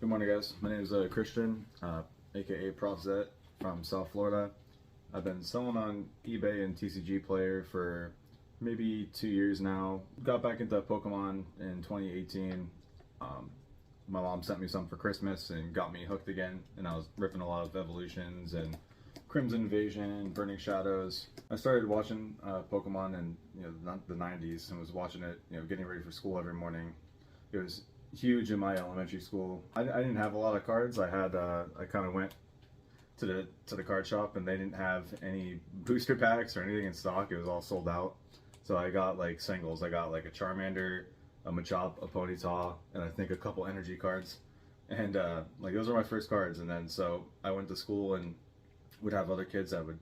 Good morning, guys. My name is Christian, aka ProfZet from South Florida. I've been selling on eBay and TCGplayer for maybe 2 years now. Got back into Pokemon in 2018. My mom sent me some for Christmas and got me hooked again, and I was ripping a lot of Evolutions and Crimson Invasion, Burning Shadows. I started watching Pokemon in the 90s and was watching it, getting ready for school every morning. It was huge in my elementary school. I didn't have a lot of cards. I kind of went to the card shop and they didn't have any booster packs or anything in stock. It was all sold out. So I got like singles. I got like a Charmander, a Machop, a Ponyta, and I think a couple energy cards. And like those were my first cards. And then so I went to school and would have other kids that would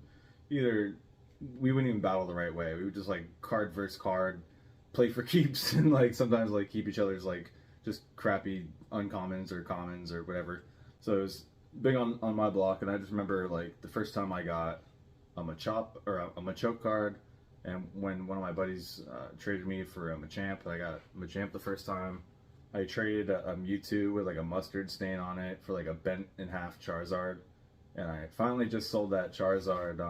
we wouldn't even battle the right way. We would just like card versus card, play for keeps, and like sometimes like keep each other's like just crappy uncommons or commons or whatever. So it was big on my block, and I just remember like the first time I got a Machop or a Machoke card, and when one of my buddies traded me for a Machamp. I got Machamp the first time. I traded a Mewtwo with like a mustard stain on it for like a bent in half Charizard, and I finally just sold that Charizard.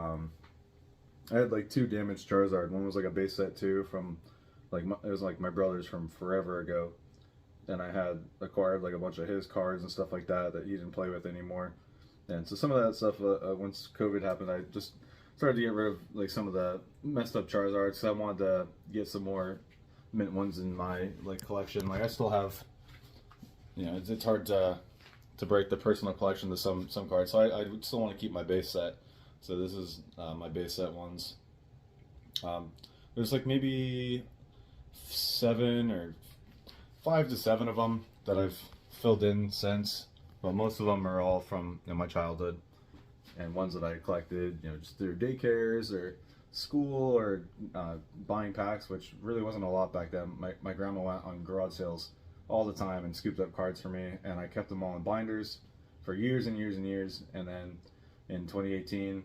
I had like two damaged Charizard. One was like a base set 2 from like it was like my brother's from forever ago. And I had acquired like a bunch of his cards and stuff like that he didn't play with anymore. And so some of that stuff, once COVID happened, I just started to get rid of like some of the messed up Charizards. So I wanted to get some more mint ones in my like collection. Like I still have, it's hard to break the personal collection to some cards. So I still want to keep my base set. So this is my base set ones. There's like maybe 5 to 7 of them that I've filled in since, but most of them are all from my childhood, and ones that I collected just through daycares or school or buying packs, which really wasn't a lot back then. My grandma went on garage sales all the time and scooped up cards for me, and I kept them all in binders for years and years and years. And then in 2018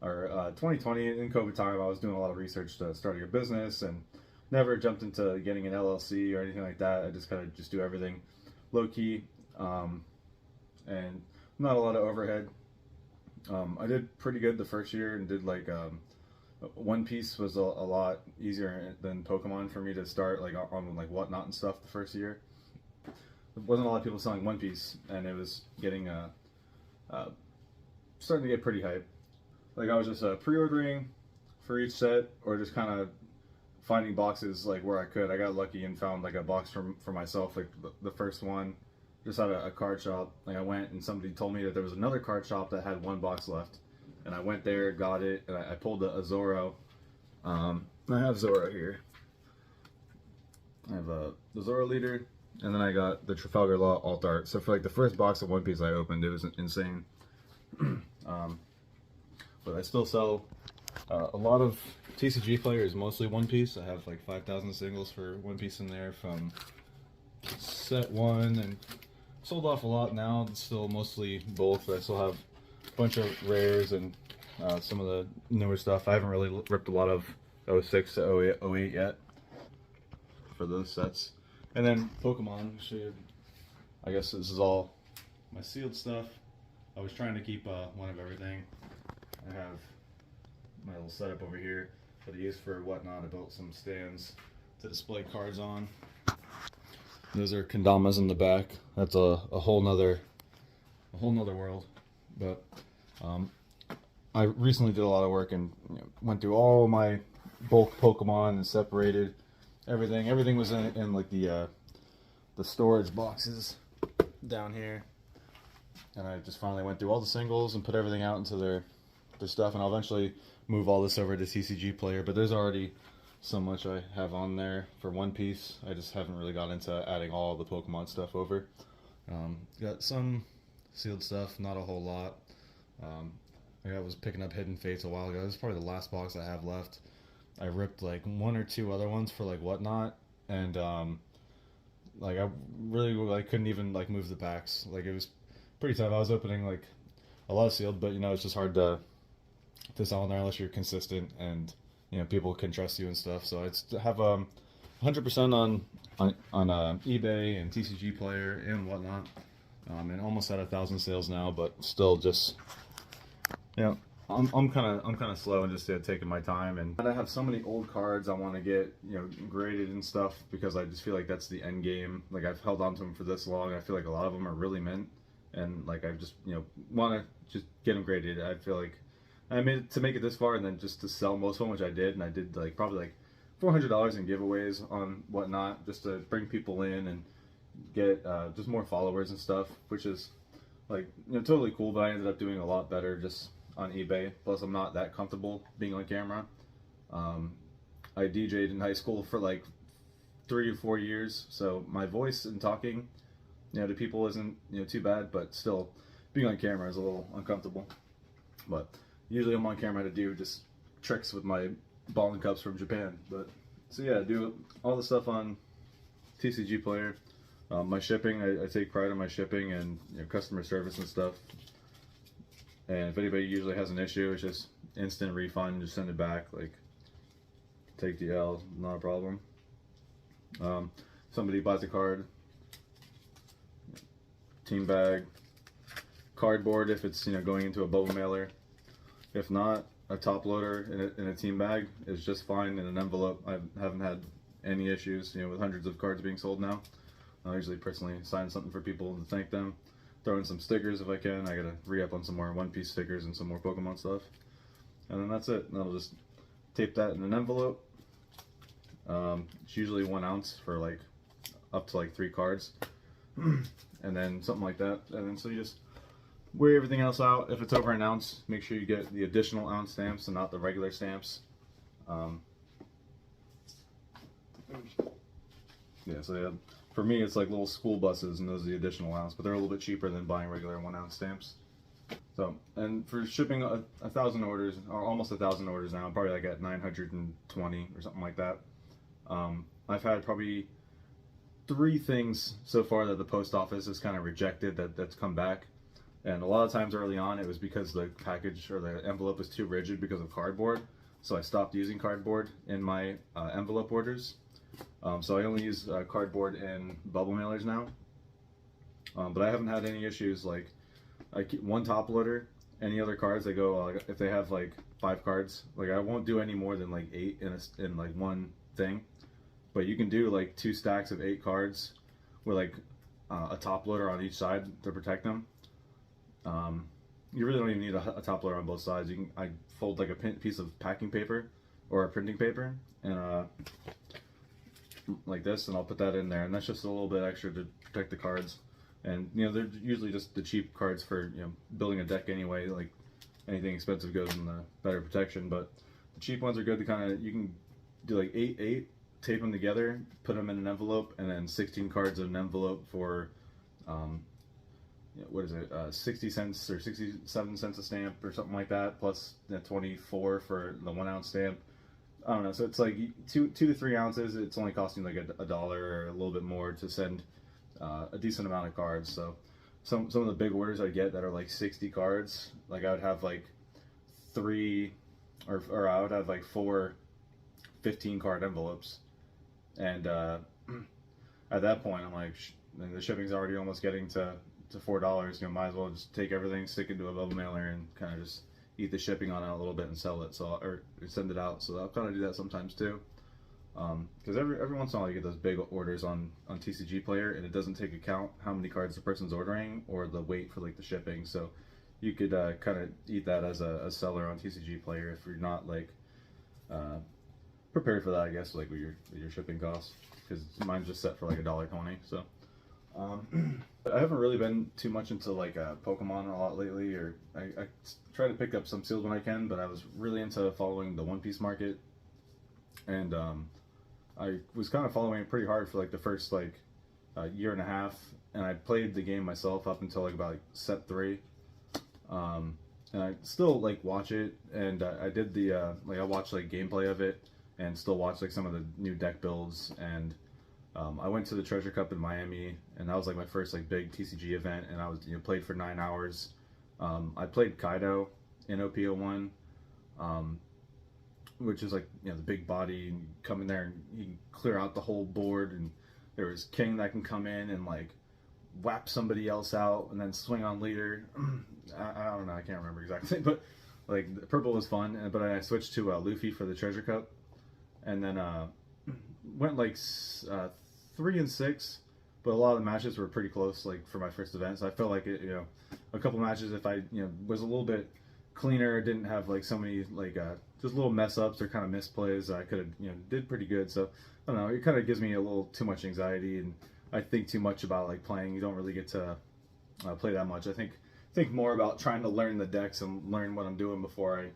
or 2020 in COVID time, I was doing a lot of research to starting a business and never jumped into getting an LLC or anything like that. I just kind of just do everything low key, and not a lot of overhead. I did pretty good the first year and did like OnePiece was a lot easier than Pokemon for me to start like on like Whatnot and stuff the first year. There wasn't a lot of people selling OnePiece, and it was getting starting to get pretty hype. Like I was just pre-ordering for each set, or just kind of finding boxes like where I could. I got lucky and found like a box for myself, like the first one, just at a card shop. Like I went and somebody told me that there was another card shop that had one box left, and I went there, got it, and I pulled a Zoro. I have Zoro here. I have the Zoro leader, and then I got the Trafalgar Law alt art. So for like the first box of One Piece I opened, it was insane. But I still sell a lot of TCGplayer is mostly One Piece. I have like 5,000 singles for One Piece in there from set 1, and sold off a lot now. It's still mostly both. I still have a bunch of rares and some of the newer stuff. I haven't really ripped a lot of 06 to 08 yet for those sets. And then Pokemon, I guess this is all my sealed stuff. I was trying to keep one of everything. I have my little setup over here that I use for Whatnot. I built some stands to display cards on. Those are kendamas in the back. That's a whole nother world. But I recently did a lot of work and went through all my bulk Pokemon and separated everything. Everything was in like the storage boxes down here, and I just finally went through all the singles and put everything out into their stuff, and I'll eventually move all this over to TCGplayer, but there's already so much I have on there for One Piece. I just haven't really got into adding all the Pokemon stuff over. Got some sealed stuff, not a whole lot. I was picking up Hidden Fates a while ago. This is probably the last box I have left. I ripped like 1 or 2 other ones for like Whatnot, and like I really like couldn't even like move the packs. Like it was pretty tough. I was opening like a lot of sealed, but it's just hard to sell in there unless you're consistent and people can trust you and stuff. So it's to have 100% on eBay and TCGplayer and Whatnot. And almost at 1,000 sales now, but still just, you know, I'm kind of slow and just taking my time. And I have so many old cards I want to get, you know, graded and stuff, because I just feel like that's the end game. Like, I've held on to them for this long. I feel like a lot of them are really mint, and like I just, you know, want to just get them graded. I feel like I made it to make it this far, and then just to sell most of them, which I did, and I did like probably like $400 in giveaways on whatnot, just to bring people in and get just more followers and stuff, which is like, you know, totally cool. But I ended up doing a lot better just on eBay. Plus, I'm not that comfortable being on camera. I DJ'd in high school for like 3 or 4 years, so my voice and talking, you know, to people isn't, you know, too bad. But still, being on camera is a little uncomfortable. But usually I'm on camera to do just tricks with my ball and cups from Japan. But so yeah, do all the stuff on TCG Player. My shipping, I take pride in my shipping and, you know, customer service and stuff. And if anybody usually has an issue, it's just instant refund, just send it back, like, take the L, not a problem. Somebody buys a card, team bag, cardboard if it's, you know, going into a bubble mailer. If not, a top loader in a team bag is just fine, in an envelope. I haven't had any issues, you know, with hundreds of cards being sold now. I usually personally sign something for people to thank them. Throw in some stickers if I can. I gotta re-up on some more OnePiece stickers and some more Pokemon stuff. And then that's it. And I'll just tape that in an envelope. It's usually 1 ounce for like up to like 3 cards. And then something like that. And then so you just weigh everything else out. If it's over 1 ounce, make sure you get the additional ounce stamps and not the regular stamps. Yeah, so yeah, for me it's like little school buses, and those are the additional ounce, but they're a little bit cheaper than buying regular 1 ounce stamps. So, and for shipping 1,000 orders, or almost 1,000 orders now, I'm probably like at 920 or something like that. I've had probably 3 things so far that the post office has kind of rejected that's come back. And a lot of times early on it was because the package or the envelope was too rigid because of cardboard. So I stopped using cardboard in my envelope orders. So I only use cardboard in bubble mailers now. But I haven't had any issues. Like, I keep 1 top loader. Any other cards, they go, if they have like 5 cards, like I won't do any more than like 8 in like one thing. But you can do like 2 stacks of 8 cards with like a top loader on each side to protect them. You really don't even need a top loader on both sides. I fold like a piece of packing paper or a printing paper, and like this, and I'll put that in there, and that's just a little bit extra to protect the cards. And, you know, they're usually just the cheap cards for, you know, building a deck anyway. Like, anything expensive goes in the better protection, but the cheap ones are good to kind of, you can do like 8, tape them together, put them in an envelope, and then 16 cards in an envelope for what is it, 60 cents or 67 cents a stamp or something like that, plus 24 for the 1 ounce stamp. I don't know, so it's like 2 to 3 ounces. It's only costing like a dollar or a little bit more to send a decent amount of cards. So some of the big orders I get that are like 60 cards, like I would have like 3 or I would have like 4 15 card envelopes, and at that point I'm like, and the shipping's already almost getting to $4. You know, might as well just take everything, stick it into a bubble mailer, and kind of just eat the shipping on it a little bit and sell it, so, or send it out. So I'll kind of do that sometimes too, because every once in a while you get those big orders on TCG Player, and it doesn't take account how many cards the person's ordering or the weight for like the shipping. So you could kind of eat that as a seller on TCG Player if you're not like prepared for that, I guess, like with your shipping costs, because mine's just set for like $1.20. So I haven't really been too much into like Pokemon a lot lately, or I try to pick up some seals when I can, but I was really into following the OnePiece market, and I was kind of following it pretty hard for like the first like year and a half, and I played the game myself up until like about like set 3, and I still like watch it, and I did the like I watched like gameplay of it, and still watch like some of the new deck builds. And I went to the Treasure Cup in Miami, and that was like my first like big TCG event, and I was, you know, played for 9 hours. I played Kaido in OP01, which is like, you know, the big body, and you come in there and you can clear out the whole board, and there was King that can come in and like whap somebody else out and then swing on leader. I don't know, I can't remember exactly, but like purple was fun. But I switched to Luffy for the treasure cup, and then went like 3-6. But a lot of the matches were pretty close, like for my first event. So I felt like it, a couple matches, if I was a little bit cleaner, didn't have like so many like just little mess ups or kind of misplays, I could have did pretty good. So I don't know, it kind of gives me a little too much anxiety, and I think too much about like playing. You don't really get to play that much. I think more about trying to learn the decks and learn what I'm doing before I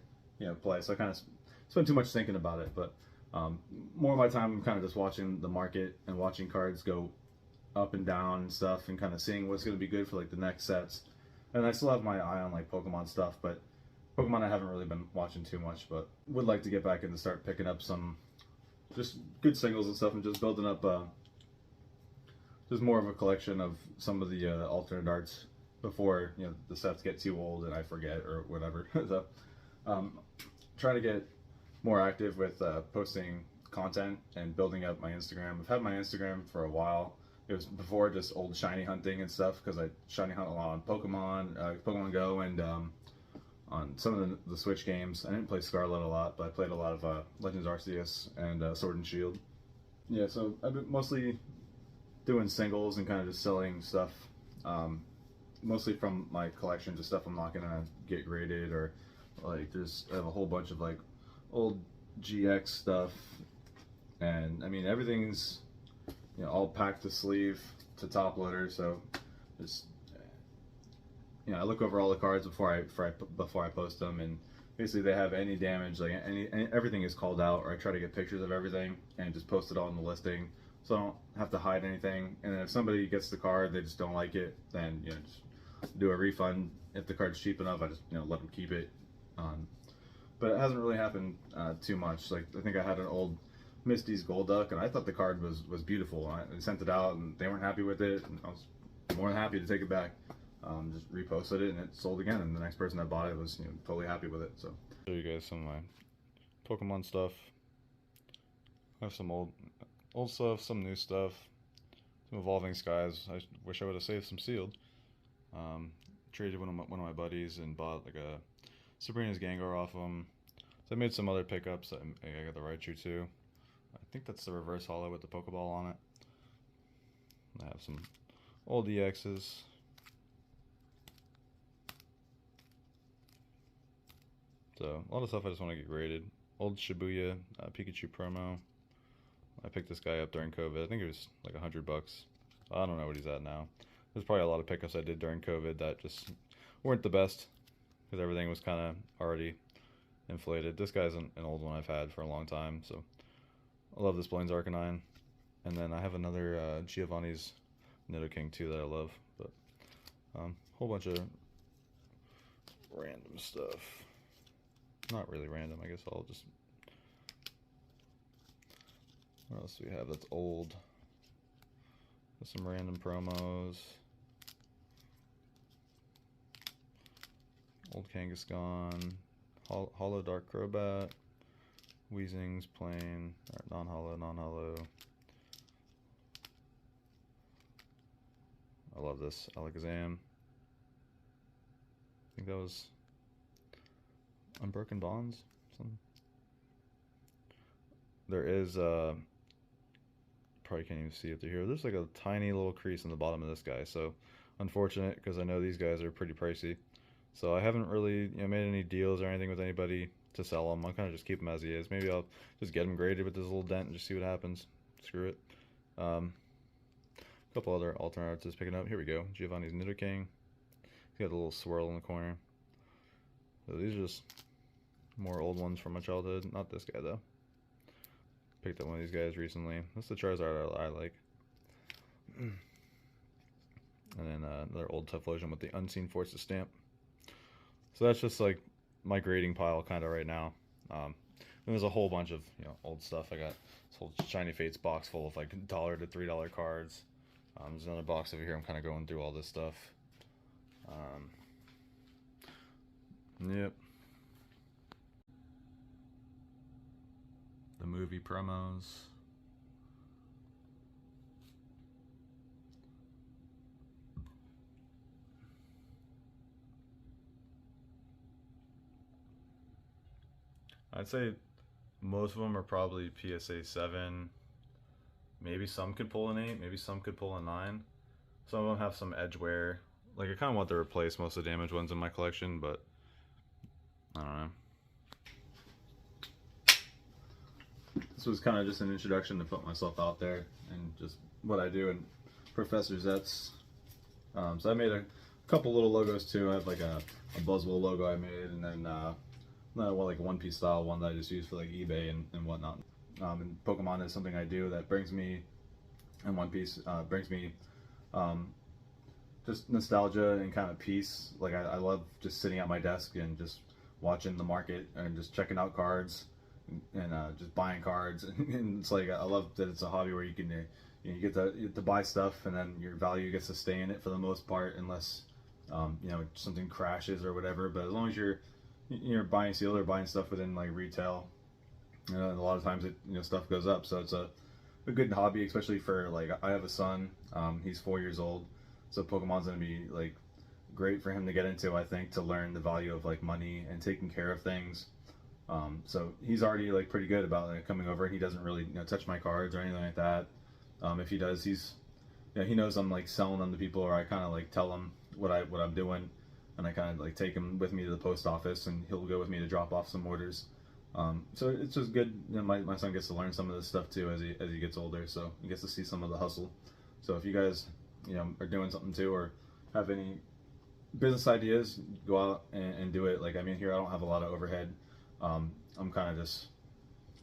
play. So I kind of spend too much thinking about it. But more of my time I'm kind of just watching the market and watching cards go up and down and stuff, and kind of seeing what's going to be good for like the next sets. And I still have my eye on like Pokemon stuff, but Pokemon I haven't really been watching too much, but would like to get back in and start picking up some just good singles and stuff, and just building up just more of a collection of some of the alternate arts before the sets get too old and I forget or whatever. So trying to get more active with posting content and building up my Instagram. I've had my Instagram for a while. It was before just old shiny hunting and stuff, because I shiny hunt a lot on Pokemon Go, and on some of the Switch games. I didn't play Scarlet a lot, but I played a lot of Legends Arceus and Sword and Shield. Yeah, so I've been mostly doing singles and kind of just selling stuff, mostly from my collection, just stuff I'm not gonna get graded, or like I have a whole bunch of like old GX stuff, and I mean everything's all packed to sleeve to top loader. So just I look over all the cards before I post them, and basically they have any damage, like everything is called out, or I try to get pictures of everything and just post it all in the listing, so I don't have to hide anything. And then if somebody gets the card, they just don't like it, then just do a refund. If the card's cheap enough, I just let them keep it. But it hasn't really happened too much. Like I think I had an old Misty's Golduck, and I thought the card was beautiful. I sent it out, and they weren't happy with it, and I was more than happy to take it back. Just reposted it, and it sold again, and the next person that bought it was totally happy with it. So show you guys some of my Pokemon stuff. I have some old stuff, some new stuff, some Evolving Skies. I wish I would have saved some sealed. Traded one of my buddies and bought like a Sabrina's Gengar off him. So I made some other pickups. I got the Raichu too. I think that's the reverse holo with the Pokeball on it. I have some old EXs. So a lot of stuff I just want to get graded. Old Shibuya Pikachu promo. I picked this guy up during COVID. I think it was like $100. I don't know what he's at now. There's probably a lot of pickups I did during COVID that just weren't the best, because everything was kind of already inflated. This guy's an old one I've had for a long time, so I love this Blaine's Arcanine. And then I have another Giovanni's Nidoking too that I love, but whole bunch of random stuff. Not really random, I guess I'll just... What else do we have that's old? There's some random promos. Old Kangaskhan, Holo Dark Crobat, Weezing's plain, or non-holo. I love this Alakazam. I think that was Unbroken Bonds. Something. There is probably can't even see it through here. There's like a tiny little crease in the bottom of this guy. So unfortunate, because I know these guys are pretty pricey. So I haven't really made any deals or anything with anybody to sell them. I'll kind of just keep him as he is. Maybe I'll just get him graded with this little dent and just see what happens. Screw it. A couple other alternate arts is picking up. Here we go. Giovanni's Nidoking. He's got a little swirl in the corner. So these are just more old ones from my childhood. Not this guy though. Picked up one of these guys recently. That's the Charizard I like. And then another old Typhlosion with the Unseen Forces stamp. So that's just like my grading pile kind of right now. And there's a whole bunch of old stuff. I got this whole Shiny Fates box full of like $1 to $3 cards. There's another box over here. I'm kind of going through all this stuff. Yep. The movie promos. I'd say most of them are probably PSA 7. Maybe some could pull an 8, maybe some could pull a 9. Some of them have some edge wear. Like, I kind of want to replace most of the damaged ones in my collection, but I don't know. This was kind of just an introduction to put myself out there and just what I do and Professor Zets. So I made a couple little logos too. I have like a Buzzwole logo I made, and then like a OnePiece style one that I just use for like eBay and whatnot. And Pokemon is something I do that brings me, and OnePiece brings me just nostalgia and kind of peace. Like I love just sitting at my desk and just watching the market and just checking out cards and just buying cards. And it's like I love that it's a hobby where you can you get to buy stuff, and then your value gets to stay in it for the most part, unless you know, something crashes or whatever. But as long as you're buying sealed or buying stuff within like retail, you know, a lot of times stuff goes up. So it's a good hobby, especially for like I have a son. He's 4 years old, so Pokemon's gonna be like great for him to get into. I think, to learn the value of like money and taking care of things. So he's already like pretty good about like, coming over. He doesn't really touch my cards or anything like that. If he does, he knows I'm like selling them to people, or I kind of like tell him what I'm doing, and I kind of like take him with me to the post office, and he'll go with me to drop off some orders. So it's just good. My son gets to learn some of this stuff too as he gets older, so he gets to see some of the hustle. So if you guys are doing something too, or have any business ideas, go out and do it. Like, I mean, here I don't have a lot of overhead. I'm kind of just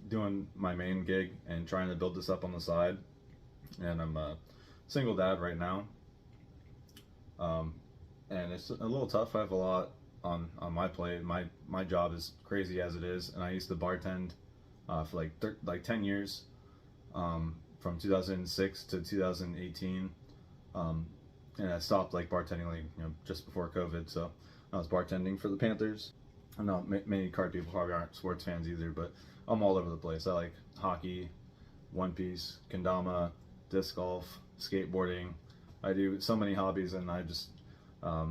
doing my main gig and trying to build this up on the side. And I'm a single dad right now, and it's a little tough. I have a lot on my plate. My job is crazy as it is, and I used to bartend for like 10 years, from 2006 to 2018, and I stopped like bartending like just before COVID. So I was bartending for the Panthers. I know many card people probably aren't sports fans either, but I'm all over the place. I like hockey, OnePiece, kendama, disc golf, skateboarding. I do so many hobbies, and I just I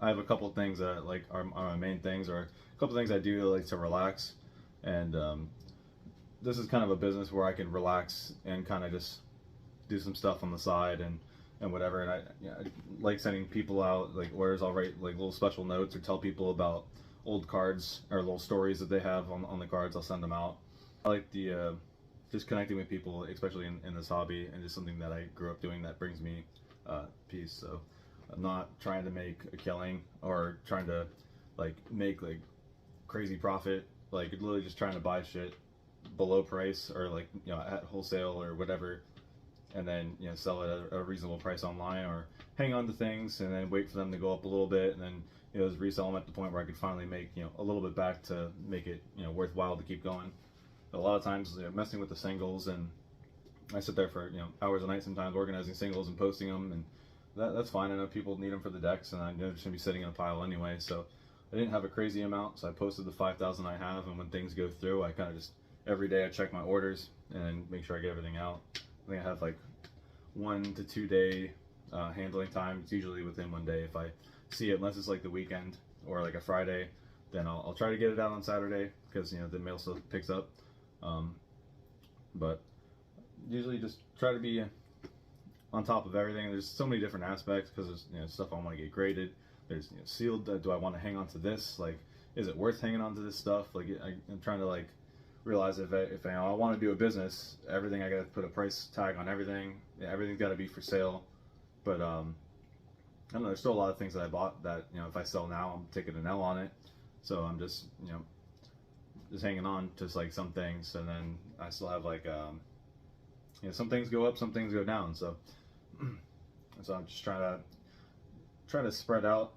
have a couple of things that like are my main things, or a couple of things I do like to relax. And this is kind of a business where I can relax and kind of just do some stuff on the side and whatever. And I like sending people out like orders. I'll write like little special notes or tell people about old cards or little stories that they have on the cards. I'll send them out. I like the just connecting with people, especially in this hobby, and just something that I grew up doing that brings me peace. So I'm not trying to make a killing or trying to like make like crazy profit. Like literally just trying to buy shit below price, or like at wholesale or whatever, and then sell it at a reasonable price online, or hang on to things and then wait for them to go up a little bit, and then just resell them at the point where I could finally make a little bit back to make it worthwhile to keep going. A lot of times messing with the singles, and I sit there for hours a night sometimes organizing singles and posting them, and that's fine. I know people need them for the decks, and I know they're just gonna be sitting in a pile anyway. So I didn't have a crazy amount, so I posted the 5,000 I have, and when things go through, I kind of just every day I check my orders and make sure I get everything out. I think I have like 1 to 2 day handling time. It's usually within 1 day if I see it, unless it's like the weekend or like a Friday. Then I'll try to get it out on Saturday, because the mail still picks up. But usually just try to be on top of everything. There's so many different aspects, because there's stuff I want to get graded. There's sealed. Do I want to hang on to this? Like, is it worth hanging on to this stuff? Like, I'm trying to like realize if I want to do a business, everything I got to put a price tag on everything. Everything's got to be for sale. But I don't know. There's still a lot of things that I bought that if I sell now, I'm taking an L on it. So I'm just just hanging on to like some things, and then I still have like some things go up, some things go down. So I'm just trying to spread out,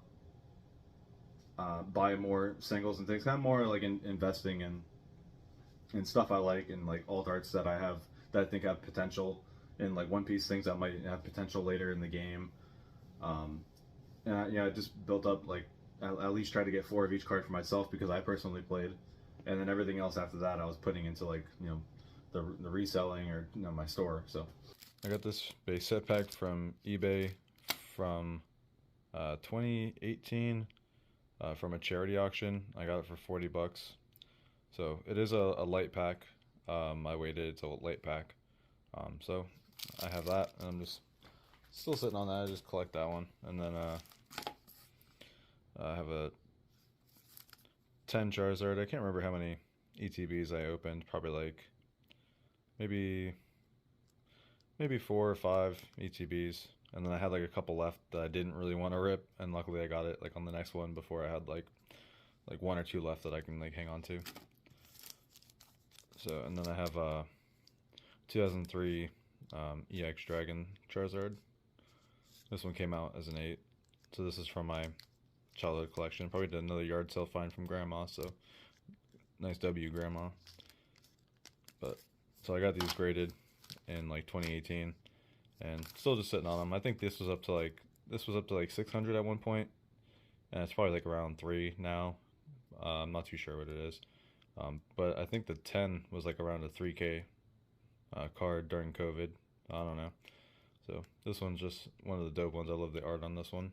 buy more singles and things, kind of more like investing in stuff I like, and like alt arts that I have that I think have potential, and like OnePiece things that might have potential later in the game. And I just built up like at least try to get 4 of each card for myself, because I personally played, and then everything else after that I was putting into like the reselling or my store. So I got this base set pack from eBay from 2018. from a charity auction. I got it for 40 bucks. So it is a light pack. I waited, it's a light pack. So I have that, and I'm just still sitting on that. I just collect that one. And then I have a 10 Charizard. I can't remember how many ETBs I opened. Probably like maybe 4 or 5 ETBs. And then I had like a couple left that I didn't really want to rip, and luckily I got it like on the next one before I had like 1 or 2 left that I can like hang on to. So, and then I have 2003 EX Dragon Charizard. This one came out as an 8. So this is from my childhood collection. Probably did another yard sale find from Grandma, so nice W, Grandma. But so I got these graded in like 2018, and still just sitting on them. I think this was up to like 600 at one point, and it's probably like around 3 now. I'm not too sure what it is, but I think the 10 was like around a 3K card during COVID. I don't know. So this one's just one of the dope ones. I love the art on this one,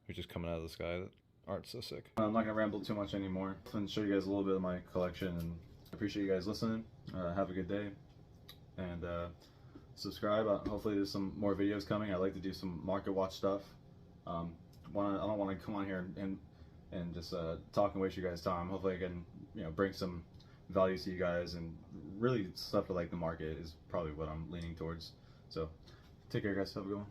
which is coming out of the sky. That art's so sick. I'm not gonna ramble too much anymore. I'm gonna show you guys a little bit of my collection, and I appreciate you guys listening. Have a good day, and subscribe. Hopefully there's some more videos coming. I like to do some market watch stuff. I don't want to come on here and just talk and waste your guys' time. Hopefully I can bring some value to you guys, and really stuff for like the market is probably what I'm leaning towards. So take care, guys. Have a good one.